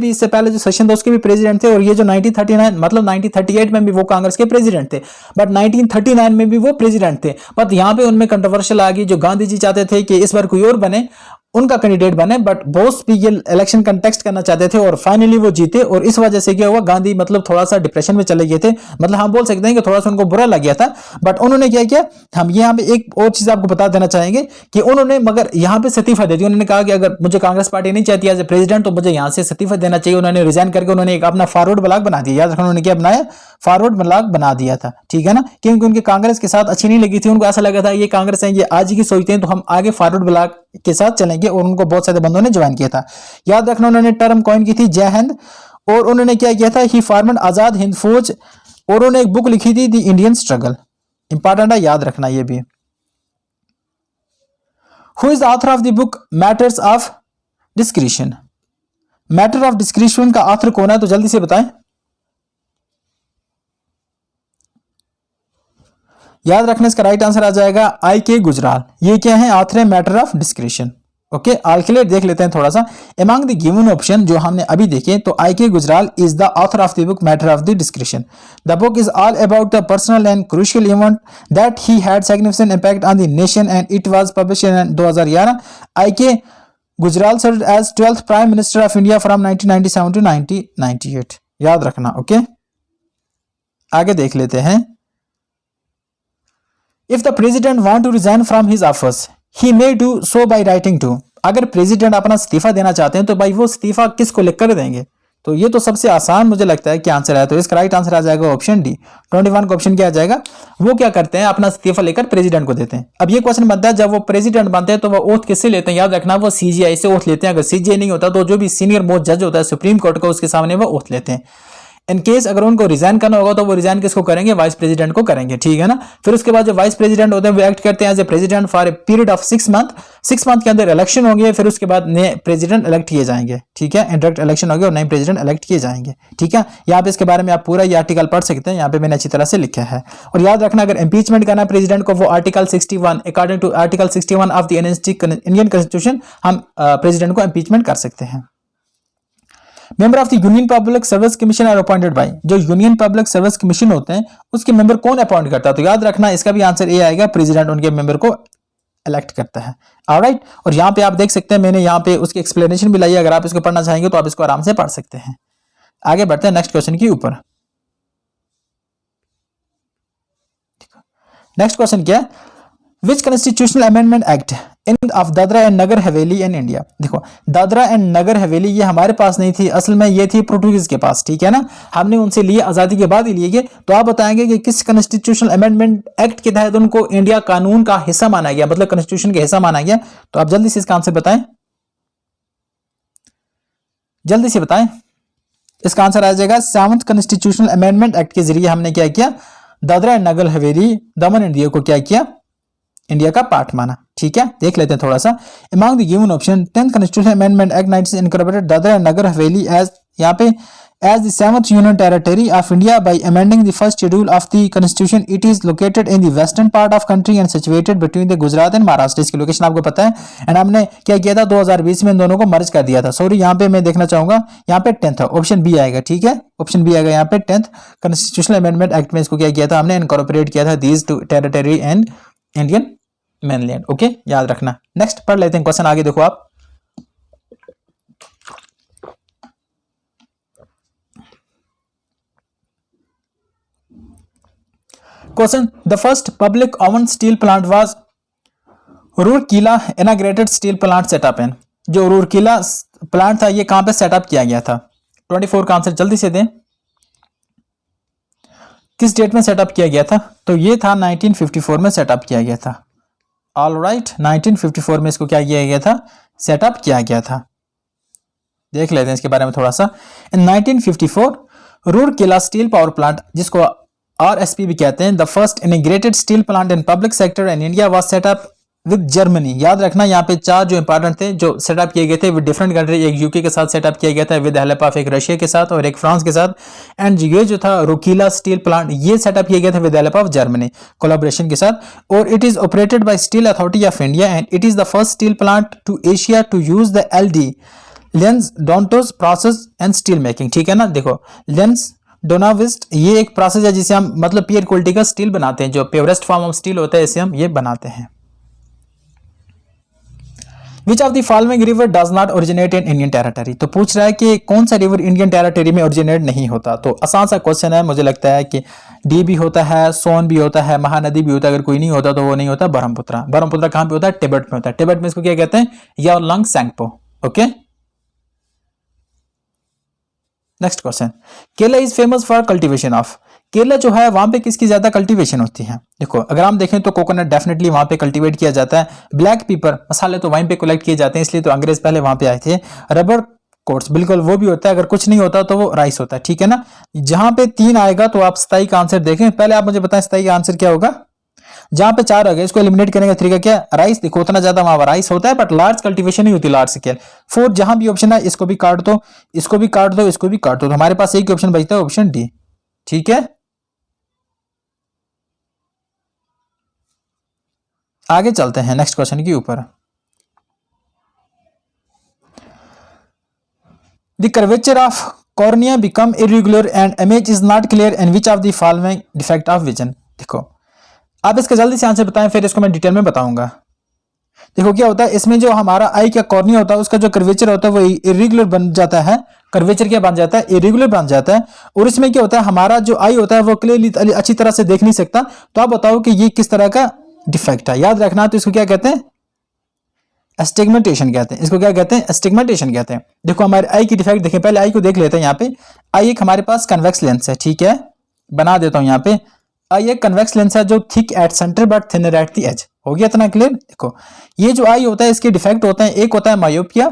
जो सेशन था उसके भी प्रेसिडेंट थे। और ये जो 1939 मतलब 1938 में भी वो कांग्रेस के प्रेसिडेंट थे, बट 1939 में भी वो प्रेसिडेंट थे। बट यहाँ पे उनमें कंट्रोवर्शियल आ गई। जो गांधी जी चाहते थे कि इस बार कोई और बने, उनका कैंडिडेट बने, बट बोस भी ये इलेक्शन कंटेस्ट करना चाहते थे और फाइनली वो जीते। और इस वजह से क्या हुआ, गांधी मतलब थोड़ा सा डिप्रेशन में चले गए थे। मतलब हम बोल सकते हैं कि थोड़ा सा उनको बुरा लग गया था। बट उन्होंने क्या किया, हम यहाँ पे एक और चीज आपको बता देना चाहेंगे कि उन्होंने मगर यहाँ पे इस्तीफा दे दिया। उन्होंने कहा कि अगर मुझे कांग्रेस पार्टी नहीं चाहती एज ए प्रेसिडेंट तो मुझे यहाँ से इस्तीफा देना चाहिए। उन्होंने रिजाइन करके उन्होंने एक अपना फॉरवर्ड ब्लॉक बना दिया। याद रखना उन्होंने क्या बनाया, फॉरवर्ड ब्लॉक बना दिया था, ठीक है ना। क्योंकि उनके कांग्रेस के साथ अच्छी नहीं लगी थी, उनको ऐसा लगा था ये कांग्रेस है, ये आज ही की सोचते हैं, तो हम आगे फॉरवर्ड ब्लॉक के साथ चलेंगे। और उनको बहुत सारे बंदों ने ज्वाइन किया था। याद रखना उन्होंने टर्म कॉइन की थी जय हिंद। और उन्होंने क्या किया था, ही फॉर्मेड आजाद हिंद फौज। और उन्होंने एक बुक लिखी थी द इंडियन स्ट्रगल। इंपॉर्टेंट है, याद रखना ये भी। Who is the author of the book matters of discretion? Matter of discretion का ऑथर कौन है, तो जल्दी से बताएं। याद रखने इसका राइट आंसर आ जाएगा I.K. गुजराल। ये क्या है, ऑथर है मैटर ऑफ डिस्क्रिशन। ओके, आल्कलेट देख लेते हैं थोड़ा सा। अमंग द गिवन ऑप्शन जो हमने अभी देखे, तो I.K. Gujral is the author of the book matter of the discretion. The book is all about the personal and crucial event that he had significant impact on the nation and it was published in 2011। I.K. Gujral served as 12th prime minister of India from 1997 to 1998। याद रखना। ओके, आगे देख लेते हैं। If the president want to resign from his office, he may do so by writing to। अगर प्रेसिडेंट अपना इस्तीफा देना चाहते हैं तो भाई वो इस्तीफा किसको लिखकर देंगे? तो ये तो सबसे आसान मुझे लगता है कि आंसर है, तो इसका राइट आंसर आ जाएगा ऑप्शन डी। 21 का ऑप्शन क्या आ जाएगा? वो क्या करते हैं, अपना इस्तीफा लेकर प्रेसिडेंट को देते हैं। अब ये क्वेश्चन बनता है, जब वो प्रेसिडेंट बनते हैं तो वो ओथ किससे लेते हैं? याद रखना, वो सीजीआई से ओथ लेते हैं। अगर सीजीआई नहीं होता तो जो भी सीनियर मोस्ट जज होता है सुप्रीम कोर्ट का, उसके सामने वो ओथ लेते हैं। इन केस अगर उनको रिजाइन करना होगा तो वो रिजाइन किसको करेंगे? वाइस प्रेसिडेंट को करेंगे, ठीक है ना। फिर उसके बाद जो वाइस प्रेसिडेंट होते हैं वो एक्ट करते हैं as a president for a period of 6 month. 6 month के अंदर इलेक्शन होंगे, फिर उसके बाद नए प्रेसिडेंट इलेक्ट किए जाएंगे, ठीक है। इंडायरेक्ट इलेक्शन होंगे और नए प्रेसिडेंट इलेक्ट किए जाएंगे, ठीक है। यहाँ पे इसके बारे में आप पूरा ये आर्टिकल पढ़ सकते हैं, यहाँ पे मैंने अच्छी तरह से लिखा है। और याद रखना, अगर इंपीचमेंट करना प्रेसिडेंट को, वो article 61 according to article 61 of the Indian constitution हम प्रेसिडेंट को इंपीचमेंट कर सकते हैं। Member of the union public service commission are appointed by. जो यूनियन पब्लिक सर्विस कमीशन होते हैं उसके मेंबर कौन अपॉइंट करता है? तो याद रखना इसका भी आंसर ए आएगा, प्रेसिडेंट उनके मेंबर को इलेक्ट करता है। ऑलराइट, और यहाँ पे आप देख सकते हैं मैंने यहाँ पे उसकी एक्सप्लेनेशन भी लाई है। अगर आप इसको पढ़ना चाहेंगे तो आप इसको आराम से पढ़ सकते हैं। आगे बढ़ते हैं नेक्स्ट क्वेश्चन के ऊपर। नेक्स्ट क्वेश्चन क्या है? Which constitutional amendment act in of Dadra and Nagar Haveli in India? देखो, दादरा एंड नगर हवेली ये हमारे पास नहीं थी, असल में ये थी पोर्टुगीज के पास, ठीक है ना। हमने उनसे लिए, आजादी के बाद ही लिए गए। तो आप बताएंगे कि किस कॉन्स्टिट्यूशनल अमेंडमेंट एक्ट के तहत उनको इंडिया कानून का हिस्सा माना गया, मतलब कॉन्स्टिट्यूशन का हिस्सा माना गया? तो आप जल्दी से इसका आंसर बताएं, जल्दी से बताएं। इसका आंसर आ जाएगा 7th कॉन्स्टिट्यूशनल अमेंडमेंट एक्ट के जरिए हमने क्या किया? Dadra and Nagar Haveli, Daman and Diu को क्या किया? इंडिया का पार्ट माना, ठीक है। देख लेते हैं थोड़ा सा। Among the given option 10th constitutional amendment act 19 incorporated Dadra and Nagar Haveli as, यहाँ पे as the 7th union territory of India by amending the first schedule of the constitution. It is located in the western part of country and situated between the Gujarat and Maharashtra. इसकी लोकेशन आपको पता है। एंड हमने क्या किया था, 2020 में इन दोनों को मर्ज कर दिया था। सॉरी, यहाँ पे मैं देखना चाहूंगा, यहाँ पे 10th ऑप्शन बी आएगा, ठीक है। ऑप्शन बी आएगा यहाँ पे 10th कॉन्स्टिट्यूशनल अमेंडमेंट एक्ट में इसको क्या किया था हमने? इनकॉर्पोरेट किया था these two territory and Indian mainland. Okay, याद रखना। नेक्स्ट पढ़ लेते हैं क्वेश्चन, आगे देखो आप। Question, the first public own steel plant was Rourkela inaugurated steel plant setup in. जो रूरकेला प्लांट था ये कहां पे सेटअप किया गया था? 24 का आंसर जल्दी से दें। किस डेट में सेटअप किया गया था? तो ये था 1954 में सेटअप किया गया था। ऑलराइट, 1954 में इसको क्या किया गया था? सेटअप किया गया था। देख लेते हैं इसके बारे में थोड़ा सा। इन 1954 रूरकेला स्टील पावर प्लांट, जिसको RSP भी कहते हैं, the first integrated steel plant in public sector in India was setup with Germany. याद रखना, यहाँ पे 4 जो इंपॉर्टेंट थे जो सेटअप किए गए थे विद डिफरेंट कंट्री। एक यूके के साथ सेटअप किया गया था विद हेल्प ऑफ एक रशिया के साथ और एक फ्रांस के साथ। एंड ये जो था रूरकेला स्टील प्लांट ये सेटअप किया गया था with help of Germany collaboration के साथ। और it is operated by Steel Authority of India and it is the first steel plant to Asia to use the LD Linz Donawitz process and steel making, ठीक है ना। देखो, लेंस डोनाविस्ट ये एक प्रोसेस है जिसे हम मतलब प्योर क्वालिटी का स्टील बनाते हैं, जो प्योरेस्ट फॉर्म ऑफ स्टील होता है इसे हम ये बनाते हैं। Which of the following river does not originate in Indian territory? तो पूछ रहा है कि कौन सा रिवर इंडियन टेरिटरी में ओरिजिनेट नहीं होता। तो आसान सा क्वेश्चन है, मुझे लगता है कि डी भी होता है, सोन भी होता है, महानदी भी होता है। अगर कोई नहीं होता तो वो नहीं होता ब्रह्मपुत्र। ब्रह्मपुत्र कहां पे होता है? तिब्बत में होता है। तिब्बत में इसको क्या कहते हैं? Yarlung Tsangpo. Okay, next question, Kerala is famous for cultivation of. Kerala जो है वहां पे किसकी ज्यादा कल्टीवेशन होती है? देखो, अगर हम देखें तो कोकोनट डेफिनेटली वहां पे कल्टीवेट किया जाता है। ब्लैक पेपर मसाले तो वहीं पे कलेक्ट किए जाते हैं, इसलिए तो अंग्रेज पहले वहां पे आए थे। रबर कोट्स बिल्कुल वो भी होता है। अगर कुछ नहीं होता तो वो राइस होता है, ठीक है ना। जहां पे 3 आएगा तो आप 27 का आंसर देखें। पहले आप मुझे बताएं 27 का आंसर क्या होगा? जहां पे 4 आ गए इसको एलिमिनेट करने का तरीका क्या है, राइस। देखो उतना ज्यादा वहां राइस होता है बट लार्ज कल्टीवेशन नहीं होती, लार्ज स्केल। 4 जहां भी ऑप्शन है इसको भी काट दो, इसको भी काट दो, इसको भी काट दो, तो हमारे पास एक ही ऑप्शन बचता है, ऑप्शन डी। ठीक है, आगे चलते हैं नेक्स्ट क्वेश्चन के ऊपर। The curvature of cornea become irregular and image is not clear and which of the following defect of vision. देखो आप इसका जल्दी से आंसर बताएं, फिर इसको मैं डिटेल में बताऊंगा। देखो क्या होता है, इसमें जो हमारा आई का कॉर्निया होता है उसका जो कर्वेचर होता है वो इरेगुलर बन जाता है। कर्वेचर क्या बन जाता है, इरेगुलर बन जाता है। और इसमें क्या होता है, हमारा जो आई होता है वो क्लियरली अच्छी तरह से देख नहीं सकता। तो आप बताओ कि ये किस तरह का डिफेक्ट है, याद रखना। तो इसको क्या कहते हैं, एस्टिग्मेटेशन कहते हैं। इसको क्या कहते हैं, एस्टिग्मेटेशन कहते हैं। देखो हमारे आई की डिफेक्ट देखें, पहले आई को देख लेते हैं। यहाँ पे आई एक हमारे पास कन्वेक्स लेंस है, ठीक है, बना देता हूं। यहाँ पे आई एक कन्वेक्स लेंस है जो thick at centre but thinner at the edge. हो गया इतना क्लियर। देखो ये जो आई होता है इसके डिफेक्ट होते हैं, एक होता है मायोपिया,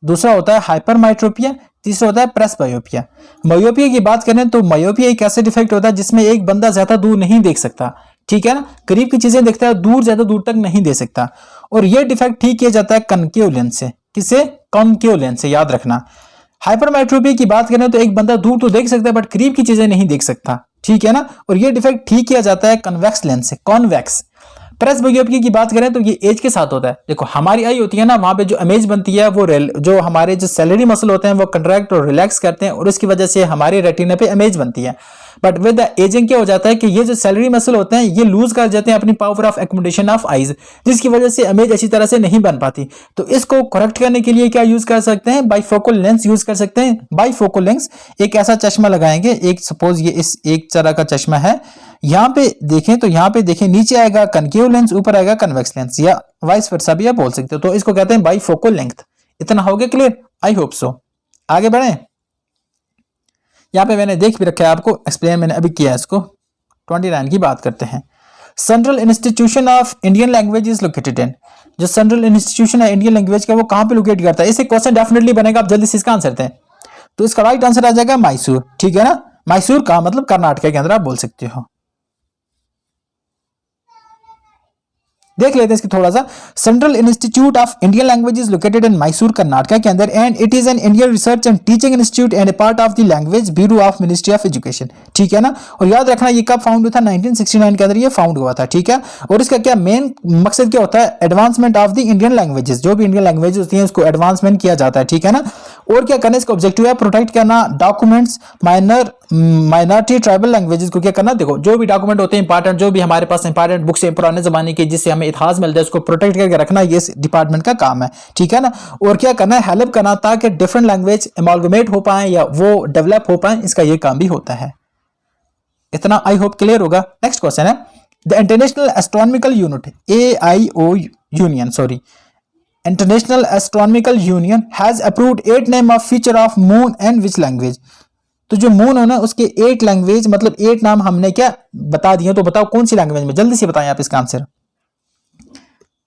दूसरा होता है हाइपरमाइट्रोपिया, तीसरा होता है प्रेसबायोपिया। मायोपिया की बात करें तो मायोपिया एक ऐसा डिफेक्ट होता है जिसमें एक बंदा ज्यादा दूर नहीं देख सकता, ठीक है ना, करीब की चीजें देखता है, दूर ज्यादा दूर तक नहीं दे सकता। और ये डिफेक्ट ठीक किया जाता है कनकेव लेंस से। किससे, कॉनकेव लेंस से, याद रखना। हाइपरमेट्रोपिया की बात करें तो एक बंदा दूर तो देख सकता है बट करीब की चीजें नहीं देख सकता, ठीक है ना। और ये डिफेक्ट ठीक किया जाता है कन्वेक्स लेंस से, कॉन्वेक्स। प्रेसबायोपिया की बात करें तो ये एज के साथ होता है। देखो हमारी आई होती है ना, वहां पे जो इमेज बनती है वो जो हमारे जो सैलरी मसल होते हैं वो कंट्रैक्ट और रिलैक्स करते हैं और इसकी वजह से हमारे रेटिना पे इमेज बनती है। बट विद द एजिंग क्या हो जाता है कि ये जो सैलरी मसल होते हैं ये लूज कर जाते हैं अपनी power of accommodation of eyes, जिसकी वजह से इमेज अच्छी तरह से नहीं बन पाती। तो इसको करेक्ट करने के लिए क्या यूज कर सकते हैं, बाइफोकल लेंस यूज कर सकते हैं। बाइफोकल लेंस एक ऐसा चश्मा लगाएंगे, एक सपोज ये इस एक तरह का चश्मा है, यहाँ पे देखें तो यहाँ पे देखें नीचे आएगा कनकेव लेंस, ऊपर आएगा कन्वेक्स लेंस, या वाइस वर्सा भी आप बोल सकते हो। तो इसको कहते हैं बाइफोकल लेंथ। इतना हो गया क्लियर, आई होप सो। आगे बढ़े, यहाँ पे मैंने देख भी रखा है आपको, एक्सप्लेन मैंने अभी किया है इसको। 29 की बात करते हैं। Central institution of Indian language is located इन। जो सेंट्रल इंस्टीट्यूशन है इंडियन लैंग्वेज का वो कहां पे लोकेट करता है, इसे क्वेश्चन डेफिनेटली बनेगा, आप जल्दी से इसका आंसर दें। तो इसका राइट आंसर आ जाएगा मैसूर, ठीक है ना। मैसूर का मतलब कर्नाटक के अंदर आप बोल सकते हो। देख लेते हैं इसकी थोड़ा सा। Central institute of Indian language is located इन मैसूर कर्नाटक के अंदर and it is an Indian research and teaching institute and A part of the language bureau of ministry of education, ठीक है ना। और याद रखना ये कब फाउंड हुआ था, 1969 के अंदर ये फाउंड हुआ था, ठीक है। और इसका क्या मेन मकसद क्या होता है, advancement of the Indian languages, जो भी इंडियन लैंग्वेज होती है उसको एडवांसमेंट किया जाता है, ठीक है ना। और क्या करना, इसका ऑब्जेक्टिव है प्रोटेक्ट करना डॉक्यूमेंट्स माइनॉरिटी ट्राइबल लैंग्वेजेस को क्या करना। देखो जो भी डॉक्यूमेंट होते हैं इंपॉर्टेंट, जो भी हमारे पास इंपॉर्टेंट बुक्स है पुराने जमाने की जिससे हमें इतिहास मिलता है, उसको प्रोटेक्ट करके रखना ये इस डिपार्टमेंट का काम है, ठीक है ना। और क्या करना है, हेल्प करना ताकि डिफरेंट लैंग्वेज एमालगमेट हो पाए या वो डेवलप हो पाए, इसका ये काम भी होता है। इतना आई होप क्लियर होगा। नेक्स्ट क्वेश्चन है, the international astronomical unit AIO union international astronomical union has approved 8 name of feature of moon and which language. तो जो मून है ना उसके 8 लैंग्वेज मतलब 8 नाम हमने क्या बता दिए, तो बताओ कौन सी लैंग्वेज में, जल्दी से बताएं आप इसका आंसर।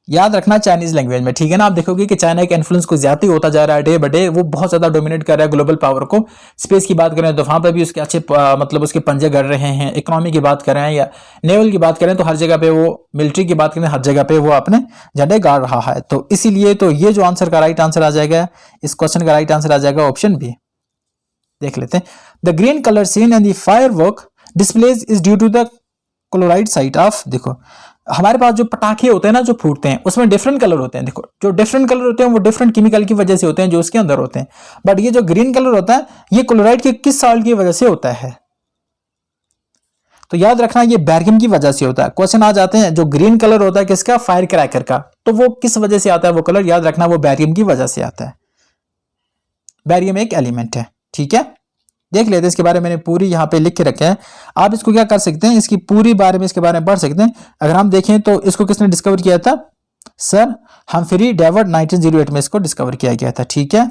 याद रखना चाइनीज लैंग्वेज में, ठीक है ना। आप देखोगे कि चाइना का इन्फ्लुएंस कुछ ज्यादा ही होता जा रहा है डे बाय डे, वो बहुत ज्यादा डोमिनेट कर रहा है ग्लोबल पावर को। स्पेस की बात करें तो वहां पर भी उसके अच्छे मतलब उसके पंजे गड़ रहे हैं। इकोनॉमी की बात करें या नेवल की बात करें तो हर जगह पे वो, मिलिट्री की बात करें हर जगह पे वो अपने झंडे गाड़ रहा है। तो इसीलिए तो ये जो आंसर का राइट आंसर आ जाएगा, इस क्वेश्चन का राइट आंसर आ जाएगा ऑप्शन बी। देख लेते हैं, the green colour seen and the firework displays is due to the chloride site of. देखो हमारे पास जो पटाखे होते हैं ना जो फूटते हैं उसमें डिफरेंट कलर होते हैं। देखो जो डिफरेंट कलर होते हैं वो डिफरेंट केमिकल की वजह से होते हैं जो उसके अंदर होते हैं। बट ये जो ग्रीन कलर होता है ये क्लोराइड के किस सॉल्ट की वजह से होता है, तो याद रखना ये बैरियम की वजह से होता है। क्वेश्चन आ जाते हैं जो ग्रीन कलर होता है किसका, फायर क्रैकर का, तो वो किस वजह से आता है वो कलर, याद रखना वो बैरियम की वजह से आता है। बैरियम एक एलिमेंट है, ठीक है। देख लेते हैं इसके बारे में, मैंने पूरी यहाँ पे लिख के रखे हैं। आप इसको क्या कर सकते हैं, इसकी पूरी बारे में इसके बारे में पढ़ सकते हैं। अगर हम देखें तो इसको किसने डिस्कवर किया था, सर हम्फ्री डेविड 1908 में इसको डिस्कवर किया गया था, ठीक है।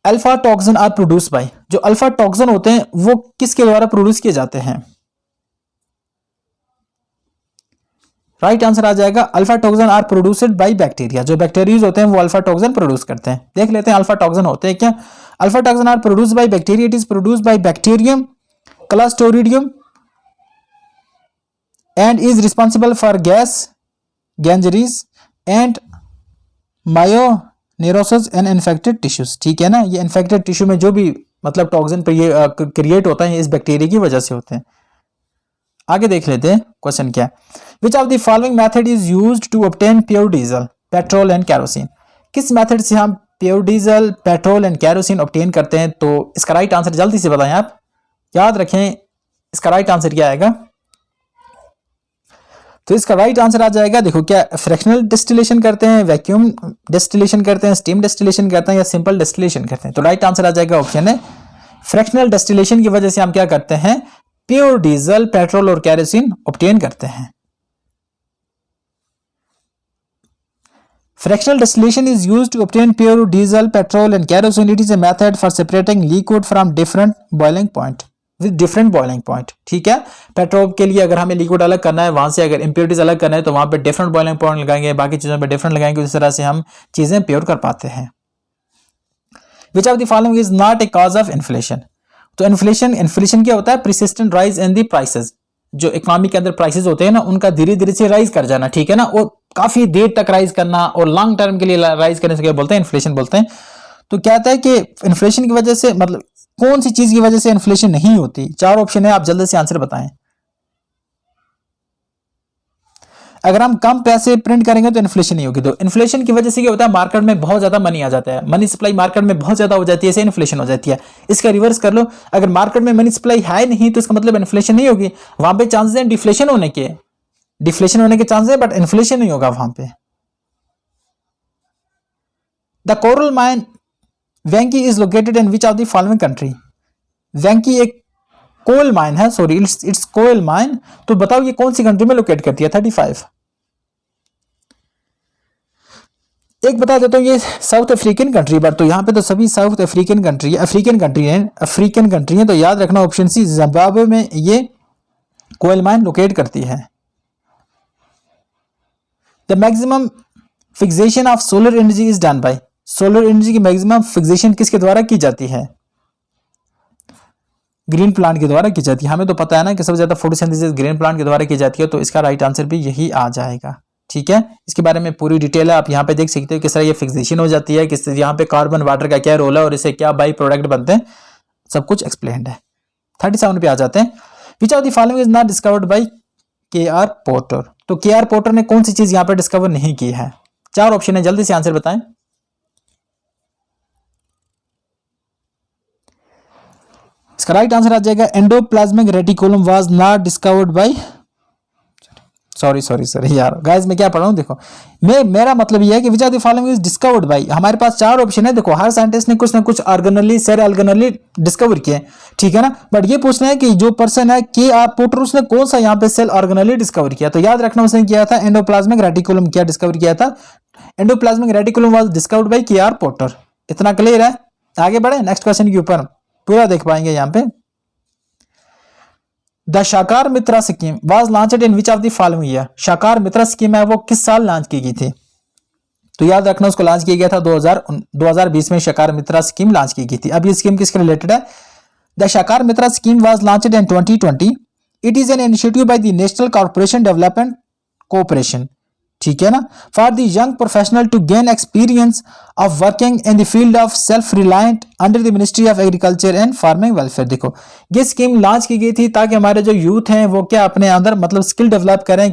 Alpha toxin are produce by, जो अल्फा टॉक्सिन होते हैं वो किसके द्वारा प्रोड्यूस किए जाते हैं, राइट आंसर आ जाएगा alpha toxin are produced by bacteria. जो बैक्टीरिया होते हैं वो अल्फा टॉक्सिन प्रोड्यूस करते हैं। देख लेते हैं अल्फा टॉक्सिन होते हैं क्या। Alpha toxin are produced by bacteria, it is produced by bacterium Clostridium and is responsible for gangrenes and myonecrosis and infected tissues. ठीक है ना, ये इन्फेक्टेड टिश्यू में जो भी मतलब टॉक्सिन क्रिएट होता है इस बैक्टीरिया की वजह से होते हैं। आगे देख लेते हैं क्वेश्चन क्या है। Which of the following method is used to obtain pure diesel petrol and kerosene. किस मेथड से हम pure diesel petrol and kerosene obtain करते हैं? तो इसका राइट आंसर जल्दी से बताएं, आप याद रखें इसका राइट आंसर क्या आएगा। तो इसका राइट आंसर आ जाएगा, देखो क्या फ्रैक्शनल डिस्टिलेशन करते हैं, वैक्यूम डिस्टिलेशन करते हैं, स्टीम डिस्टिलेशन करते हैं या सिंपल डिस्टिलेशन करते हैं। तो राइट आंसर आ जाएगा ऑप्शन है फ्रैक्शनल डिस्टिलेशन की वजह से हम क्या करते हैं, प्योर डीजल पेट्रोल और कैरोसिन ऑब्टेन करते हैं। Fractional distillation is used to obtain pure diesel, petrol and kerosene. It is a method for separating liquid from different boiling point with different boiling point. ठीक है, पेट्रोल के लिए अगर हमें लिक्विड अलग करना है, वहां से अगर इम्प्योरिटीज अलग करना है तो वहां पे डिफरेंट बॉइलिंग पॉइंट लगाएंगे, बाकी चीजों पे डिफरेंट लगाएंगे, इस तरह से हम चीजें प्योर कर पाते हैं। Which of the following is not a cause of inflation? तो इन्फ्लेशन क्या होता है, persistent rise in the prices। जो इकोनॉमी के अंदर प्राइसेस होते हैं ना, उनका धीरे धीरे से राइज कर जाना, ठीक है ना, और काफी देर तक राइज करना और लॉन्ग टर्म के लिए राइज करने से क्या बोलते हैं, इन्फ्लेशन बोलते हैं। तो क्या होता है कि इन्फ्लेशन की वजह से मतलब कौन सी चीज की वजह से इन्फ्लेशन नहीं होती? चार ऑप्शन है, आप जल्दी से आंसर बताएं। अगर हम कम पैसे प्रिंट करेंगे तो इन्फ्लेशन नहीं होगी। तो इन्फ्लेशन की वजह से क्या होता है, मार्केट में बहुत ज्यादा मनी आ जाता है, मनी सप्लाई मार्केट में बहुत ज्यादा हो जाती है, इससे इन्फ्लेशन हो जाती है। इसका रिवर्स कर लो, अगर मार्केट में मनी सप्लाई है नहीं तो इसका मतलब इन्फ्लेशन नहीं होगी, वहां पे चांसेस हैं डिफ्लेशन होने के, चांसेस है, बट इन्फ्लेशन नहीं होगा वहां पे। The coral mine Wankie is located in which of the following country. Wankie एक कोल माइन है, सॉरी इट्स कोल माइन। तो बताओ ये कौन सी कंट्री में लोकेट करती है? 35। एक बता देता हूँ, ये साउथ अफ्रीकन कंट्री, बट तो यहाँ पे तो सभी साउथ अफ्रीकन कंट्री है, अफ्रीकन कंट्री है। तो याद रखना ऑप्शन सी, जिम्बाब्वे में ये कोयल माइन लोकेट करती है। The maximum fixation of solar energy is done by. Solar energy की मैक्सिमम फिक्सेशन किसके द्वारा की जाती है? ग्रीन प्लांट के द्वारा की जाती है। हमें तो पता है ना कि सबसे ज्यादा फोटोसिंथेसिस ग्रीन प्लांट के द्वारा की जाती है, तो इसका राइट आंसर भी यही आ जाएगा। ठीक है, इसके बारे में पूरी डिटेल है, आप यहाँ पे देख सकते हो किस तरह ये फिक्सेशन हो जाती है, किस यहाँ पे कार्बन वाटर का क्या रोल है और इससे क्या बाई प्रोडक्ट बनते हैं, सब कुछ एक्सप्लेन्ड है। 37 पे आ जाते हैं। विच of the following is not discovered by KR. Porter. तो के.आर. पोर्टर ने कौन सी चीज यहाँ पे डिस्कवर नहीं की है? चार ऑप्शन है, जल्दी से आंसर बताएं। इसका राइट आंसर आ जाएगा endoplasmic reticulum was not discovered by, sorry यार गाइस, मैं क्या पढ़ रहा हूं, देखो मेरा मतलब यह है कि विच of the following is discovered by. हमारे पास चार ऑप्शन है, देखो हर साइंटिस्ट ने कुछ ना कुछ ऑर्गेनली सेल ऑर्गेनली डिस्कवर किए, ठीक है ना, बट ये पूछना है कि जो पर्सन है के.आर. पोर्टर उसने कौन सा यहाँ पे सेल ऑर्गेनली डिस्कवर किया। तो याद रखना उसने किया था एंडोप्लाज्मिक रेटिकुलम, क्या डिस्कवर किया था? Endoplasmic reticulum was discovered by KR. Porter. इतना क्लियर है? आगे बढ़े नेक्स्ट क्वेश्चन के ऊपर, पूरा देख पाएंगे यहाँ पे। The Sahakar Mitra scheme was launched in which of the following year. Sahakar Mitra scheme है वो किस साल लॉन्च की गई थी? तो याद रखना उसको लॉन्च किया गया था 2020 में शाकार मित्रा स्कीम लॉन्च की गई थी। अब ये स्कीम किसके रिलेटेड है? The Sahakar Mitra scheme was launched in 2020। It is an initiative by the national corporation development cooperation, ठीक है ना, for the young professional to gain experience of working in the field of self reliant under the ministry of agriculture and farming welfare. देखो ये स्कीम लॉन्च की गई थी ताकि हमारे जो यूथ हैं वो क्या अपने अंदर मतलब स्किल डेवलप करें,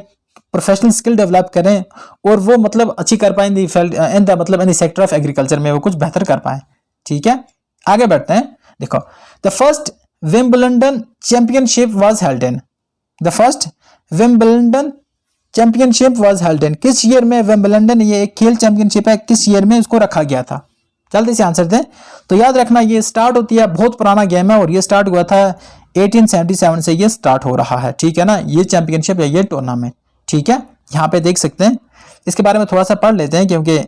प्रोफेशनल स्किल डेवलप करें और वो मतलब अच्छी कर पाए इन द मतलब in the sector of agriculture में वो कुछ बेहतर कर पाए। ठीक है, आगे बढ़ते हैं। देखो the first Wimbledon championship was held in, the first Wimbledon championship was held इन, किस ईयर में विंबलडन, ये एक खेल चैंपियनशिप है, किस ईयर में उसको रखा गया था? जल्दी से आंसर दें। तो याद रखना ये स्टार्ट होती है, बहुत पुराना गेम है और ये स्टार्ट हुआ था 1877 से ये स्टार्ट हो रहा है, ठीक है ना, ये चैंपियनशिप है, ये टूर्नामेंट, ठीक है, यहाँ पे देख सकते हैं। इसके बारे में थोड़ा सा पढ़ लेते हैं क्योंकि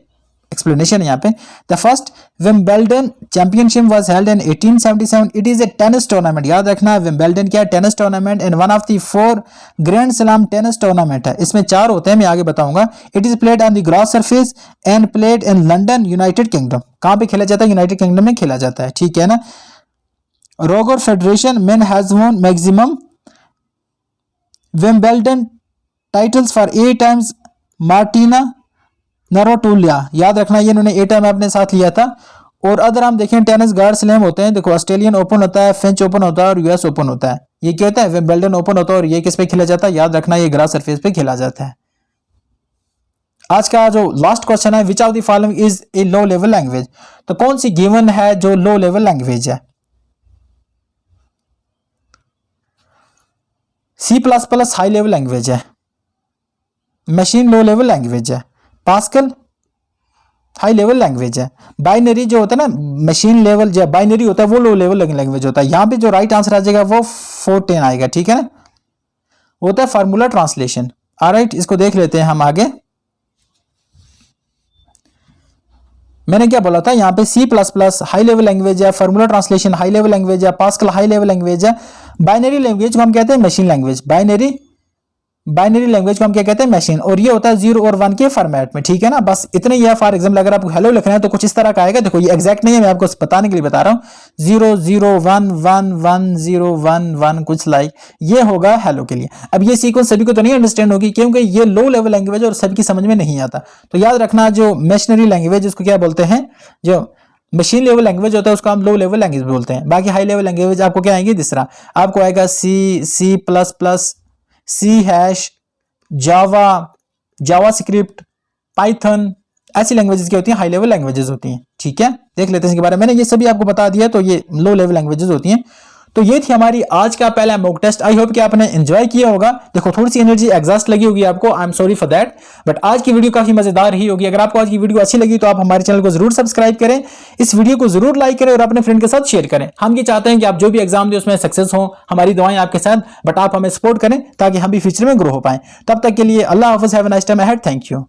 एक्सप्लेनेशन है यहाँ पे। The first Wimbledon championship was held in 1877। It is a tennis tournament, याद रखना विंबलडन क्या है, tennis tournament and one of the 4 grand slam tennis tournament है। इसमें 4 होते हैं, मैं आगे बताऊंगा। It is played on the grass surface and played in London United kingdom. कहाँ पे खेला जाता है? यूनाइटेड किंगडम में खेला जाता है, ठीक है ना। Roger Federer man has won maximum Wimbledon titles for 8 times Martina Navratilova, याद रखना ये इन्होंने 8 टाइम अपने साथ लिया था। और अगर हम देखें टेनिस ग्रैंड स्लैम होते हैं, देखो ऑस्ट्रेलियन ओपन होता है, फ्रेंच ओपन होता है और यूएस ओपन होता है। ये क्या होता है? विंबलडन ओपन होता है और ये किस पे खेला जाता है? याद रखना ये ग्रास सरफेस पे खेला जाता है। आज का जो लास्ट क्वेश्चन है, which of the following is a low level language, तो कौन सी गिवन है जो लो लेवल लैंग्वेज है? C++ हाई लेवल लैंग्वेज है, मशीन लो लेवल लैंग्वेज है, पास्कल हाई लेवल लैंग्वेज है, बाइनरी जो होता है ना मशीन लेवल जो बाइनरी होता है वो लो लेवल लैंग्वेज होता है। यहां पे जो राइट आंसर आ जाएगा वो 14 आएगा, ठीक है ना, होता है फार्मूला ट्रांसलेशन। ऑलराइट, इसको देख लेते हैं हम आगे। मैंने क्या बोला था, यहाँ पे C++ हाई लेवल लैंग्वेज है, formula translation high level language है, पास्कल हाई लेवल लैंग्वेज है, बाइनरी लैंग्वेज को हम कहते हैं मशीन लैंग्वेज, बाइनरी लैंग्वेज को हम क्या कहते हैं? मशीन। और ये होता है 0 और 1 के फॉर्मेट में, ठीक है ना। बस इतने ही है। फॉर एग्जाम्पल अगर आपको हेलो लिखना है तो कुछ इस तरह का आएगा, देखो ये एग्जैक्ट नहीं है, मैं आपको बताने के लिए बता रहा हूँ। 0 0 1 1 1 0 1 1 कुछ लाइक ये होगा हेलो के लिए। अब ये सीक्वेंस सभी को तो नहीं अंडरस्टैंड होगी क्योंकि ये लो लेवल लैंग्वेज और सबकी समझ में नहीं आता। तो याद रखना जो मशीनरी लैंग्वेज उसको क्या बोलते हैं, जो मशीन लेवल लैंग्वेज होता है उसको हम लो लेवल लैंग्वेज बोलते हैं। बाकी हाई लेवल लैंग्वेज आपको क्या आएंगे? दूसरा आपको आएगा C++, C#, जावा, जावास्क्रिप्ट, पाइथन, ऐसी लैंग्वेजेस की होती हैं हाई लेवल लैंग्वेजेस होती हैं, ठीक है। देख लेते हैं इसके बारे में, मैंने ये सभी आपको बता दिया, तो ये लो लेवल लैंग्वेजेस होती हैं। तो ये थी हमारी आज का पहला मॉक टेस्ट। आई होप कि आपने एंजॉय किया होगा। देखो थोड़ी सी एनर्जी एग्जॉस्ट लगी होगी आपको, I am sorry for that, but आज की वीडियो काफी मजेदार रही होगी। अगर आपको आज की वीडियो अच्छी लगी तो आप हमारे चैनल को जरूर सब्सक्राइब करें, इस वीडियो को जरूर लाइक करें और अपने फ्रेंड के साथ शेयर करें। हम ये चाहते हैं कि आप जो भी एग्जाम दें उसमें सक्सेस हो, हमारी दुआएं आपके साथ, बट आप हमें सपोर्ट करें ताकि हम भी फ्यूचर में ग्रो हो पाए। तब तक के लिए अल्लाह हाफिज़, have a nice time ahead, thank you.